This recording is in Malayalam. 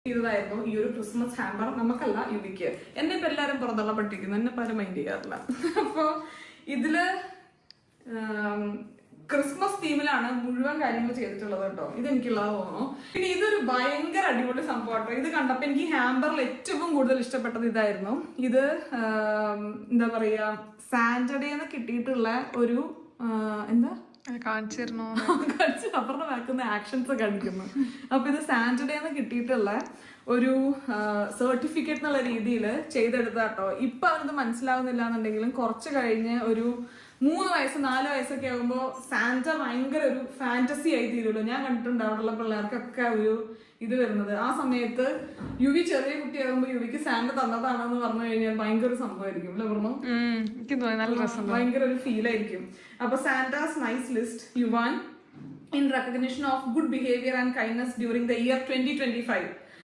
ചെയ്തതായിരുന്നു ഈ ഒരു ക്രിസ്മസ് ഹാമ്പർ. നമുക്കല്ല, യുവിക്ക്. എന്നെ ഇപ്പൊ എല്ലാരും പുറത്തുള്ള പഠിപ്പിക്കുന്നു, എന്നെ പല മൈൻഡ് ചെയ്യാറില്ല. അപ്പൊ ഇതില് ക്രിസ്മസ് തീമിലാണ് മുഴുവൻ കാര്യങ്ങൾ ചെയ്തിട്ടുള്ളത് കേട്ടോ. ഇതെനിക്കുള്ളത് തോന്നുന്നു. പിന്നെ ഇതൊരു ഭയങ്കര അടിപൊളി സംഭവം. ഇത് കണ്ടപ്പോ എനിക്ക് ഹാമ്പറിൽ ഏറ്റവും കൂടുതൽ ഇഷ്ടപ്പെട്ടത് ഇതായിരുന്നു. ഇത് എന്താ പറയാ, സാറ്റർഡേന്ന് കിട്ടിയിട്ടുള്ള ഒരു എന്താ അപ്പുറത്തെ വാക്കുന്ന ആക്ഷൻസ് കാണിക്കുന്നു. അപ്പൊ ഇത് സാറ്റർഡേന്ന് കിട്ടിയിട്ടുള്ള ഒരു സർട്ടിഫിക്കറ്റ് എന്നുള്ള രീതിയിൽ ചെയ്തെടുത്താട്ടോ. ഇപ്പൊ അവനത് മനസ്സിലാവുന്നില്ല എന്നുണ്ടെങ്കിലും കുറച്ച് കഴിഞ്ഞ് ഒരു 3 വയസ്സ് 4 വയസ്സൊക്കെ ആകുമ്പോൾ സാന്റ ഭയങ്കര ഒരു ഫാന്റസി ആയി തീരുമല്ലോ. ഞാൻ കണ്ടിട്ടുണ്ട് അവിടെയുള്ള പിള്ളേർക്കൊക്കെ ഒരു ഇത് വരുന്നത്. ആ സമയത്ത് യുവി ചെറിയ കുട്ടിയാകുമ്പോൾ യുവിക്ക് സാന്റ തന്നതാണെന്ന് പറഞ്ഞു കഴിഞ്ഞാൽ ഭയങ്കര സംഭവമായിരിക്കും അല്ലെ പറഞ്ഞു. ഭയങ്കര ഒരു ഫീൽ ആയിരിക്കും. അപ്പൊ Santa's nice list you won in recognition of good behaviour and kindness during the year 2025.